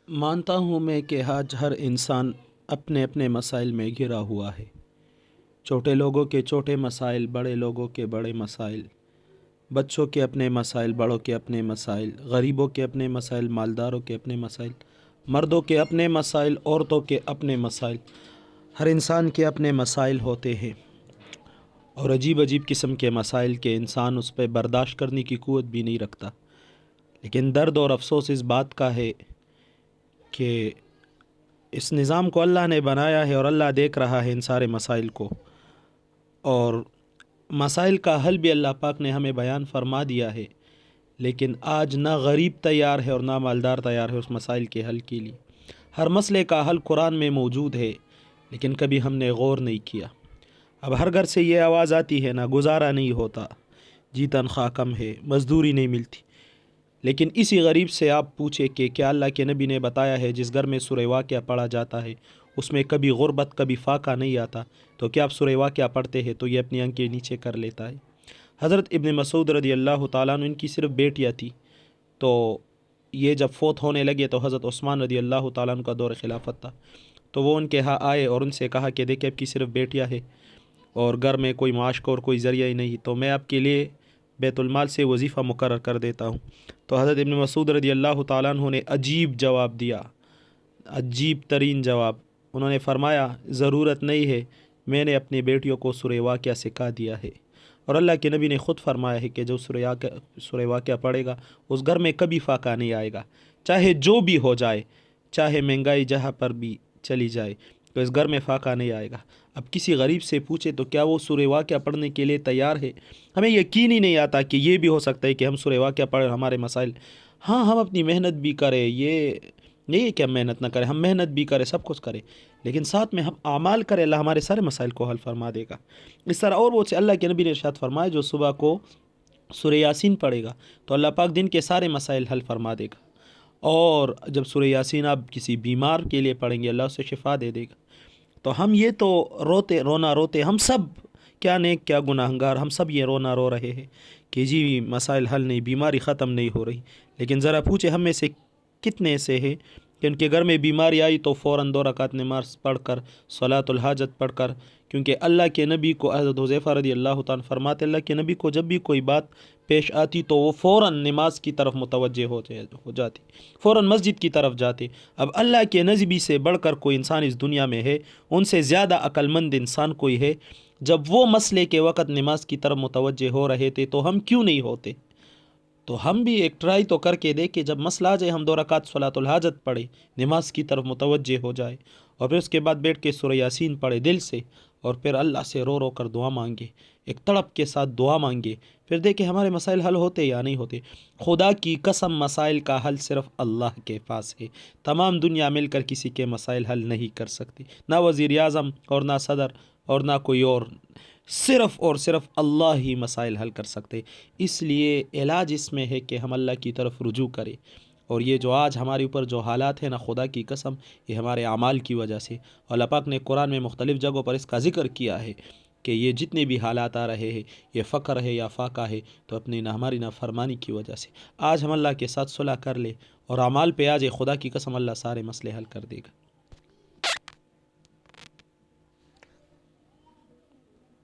مانتا ہوں میں کہ آج ہر انسان اپنے اپنے مسائل میں گھرا ہوا ہے۔ چھوٹے لوگوں کے چھوٹے مسائل، بڑے لوگوں کے بڑے مسائل، بچوں کے اپنے مسائل، بڑوں کے اپنے مسائل، غریبوں کے اپنے مسائل، مالداروں کے اپنے مسائل، مردوں کے اپنے مسائل، عورتوں کے اپنے مسائل۔ ہر انسان کے اپنے مسائل ہوتے ہیں اور عجیب عجیب قسم کے مسائل کے انسان اس پہ برداشت کرنے کی قوت بھی نہیں رکھتا۔ لیکن درد اور افسوس اس بات کا ہے کہ اس نظام کو اللہ نے بنایا ہے اور اللہ دیکھ رہا ہے ان سارے مسائل کو، اور مسائل کا حل بھی اللہ پاک نے ہمیں بیان فرما دیا ہے، لیکن آج نہ غریب تیار ہے اور نہ مالدار تیار ہے اس مسائل کے حل کے لیے۔ ہر مسئلے کا حل قرآن میں موجود ہے، لیکن کبھی ہم نے غور نہیں کیا۔ اب ہر گھر سے یہ آواز آتی ہے، نہ گزارا نہیں ہوتا، جی تنخواہ کم ہے، مزدوری نہیں ملتی۔ لیکن اسی غریب سے آپ پوچھیں کہ کیا اللہ کے نبی نے بتایا ہے جس گھر میں سورہ واقعہ پڑھا جاتا ہے اس میں کبھی غربت کبھی فاقہ نہیں آتا؟ تو کیا آپ سورہ واقعہ پڑھتے ہیں تو یہ اپنی آنکھیں نیچے کر لیتا ہے۔ حضرت ابن مسعود رضی اللہ تعالیٰ عنہ، ان کی صرف بیٹیاں تھی، تو یہ جب فوت ہونے لگے تو حضرت عثمان رضی اللہ تعالیٰ عنہ کا دور خلافت تھا، تو وہ ان کے ہاں آئے اور ان سے کہا کہ دیکھیں آپ کی صرف بیٹیاں ہیں اور گھر میں کوئی معاش کا اور کوئی ذریعہ ہی نہیں، تو میں آپ کے لیے بیت المال سے وظیفہ مقرر کر دیتا ہوں۔ تو حضرت ابن مسعود رضی اللہ تعالیٰ عنہ نے عجیب جواب دیا، عجیب ترین جواب۔ انہوں نے فرمایا ضرورت نہیں ہے، میں نے اپنی بیٹیوں کو سورہ واقعہ سکھا دیا ہے، اور اللہ کے نبی نے خود فرمایا ہے کہ جو سورہ واقعہ پڑھے گا اس گھر میں کبھی فاقہ نہیں آئے گا، چاہے جو بھی ہو جائے، چاہے مہنگائی جہاں پر بھی چلی جائے، تو اس گھر میں فاقہ نہیں آئے گا۔ اب کسی غریب سے پوچھے تو کیا وہ سورہ واقعہ پڑھنے کے لیے تیار ہے؟ ہمیں یقین ہی نہیں آتا کہ یہ بھی ہو سکتا ہے کہ ہم سورہ واقعہ پڑھیں ہمارے مسائل، ہاں ہم اپنی محنت بھی کریں، یہ نہیں ہے کہ ہم محنت نہ کریں، ہم محنت بھی کریں، سب کچھ کریں، لیکن ساتھ میں ہم اعمال کریں، اللہ ہمارے سارے مسائل کو حل فرما دے گا۔ اس طرح اور بہت سے اللہ کے نبی نے ارشاد فرمایا جو صبح کو سورہ یاسین پڑھے گا تو اللہ پاک دن کے سارے مسائل حل فرما دے گا، اور جب سورہ یاسین آپ کسی بیمار کے لیے پڑھیں گے اللہ اسے شفا دے دے گا۔ تو ہم یہ تو رونا روتے، ہم سب کیا نیک کیا گناہگار، ہم سب یہ رونا رو رہے ہیں کہ جی مسائل حل نہیں، بیماری ختم نہیں ہو رہی، لیکن ذرا پوچھے ہم میں سے کتنے ایسے ہیں کہ ان کے گھر میں بیماری آئی تو فوراً 2 رکعت نماز پڑھ کر، صلاۃ الحاجت پڑھ کر، کیونکہ اللہ کے نبی کو حضرت حذیفہ رضی اللہ تعالیٰ فرماتے اللہ کے نبی کو جب بھی کوئی بات پیش آتی تو وہ فوراً نماز کی طرف متوجہ ہو جاتی، فوراً مسجد کی طرف جاتے۔ اب اللہ کے نبی سے بڑھ کر کوئی انسان اس دنیا میں ہے، ان سے زیادہ عقل مند انسان کوئی ہے؟ جب وہ مسئلے کے وقت نماز کی طرف متوجہ ہو رہے تھے تو ہم کیوں نہیں ہوتے؟ تو ہم بھی ایک ٹرائی تو کر کے دیکھیں، جب مسئلہ آ جائے ہم 2 رکعت صلاۃ الحاجت پڑھیں، نماز کی طرف متوجہ ہو جائے، اور پھر اس کے بعد بیٹھ کے سورہ یاسین پڑھے دل سے، اور پھر اللہ سے رو رو کر دعا مانگے، ایک تڑپ کے ساتھ دعا مانگے، پھر دیکھیں ہمارے مسائل حل ہوتے یا نہیں ہوتے۔ خدا کی قسم مسائل کا حل صرف اللہ کے پاس ہے، تمام دنیا مل کر کسی کے مسائل حل نہیں کر سکتی، نہ وزیر اعظم اور نہ صدر اور نہ کوئی اور، صرف اور صرف اللہ ہی مسائل حل کر سکتے۔ اس لیے علاج اس میں ہے کہ ہم اللہ کی طرف رجوع کریں، اور یہ جو آج ہمارے اوپر جو حالات ہیں نا، خدا کی قسم یہ ہمارے اعمال کی وجہ سے، اور اللہ پاک نے قرآن میں مختلف جگہوں پر اس کا ذکر کیا ہے کہ یہ جتنے بھی حالات آ رہے ہیں، یہ فقر ہے یا فاقہ ہے، تو اپنی ہماری نافرمانی کی وجہ سے۔ آج ہم اللہ کے ساتھ صلح کر لیں اور اعمال پہ آ جائے، خدا کی قسم اللہ سارے مسئلے حل کر دے گا۔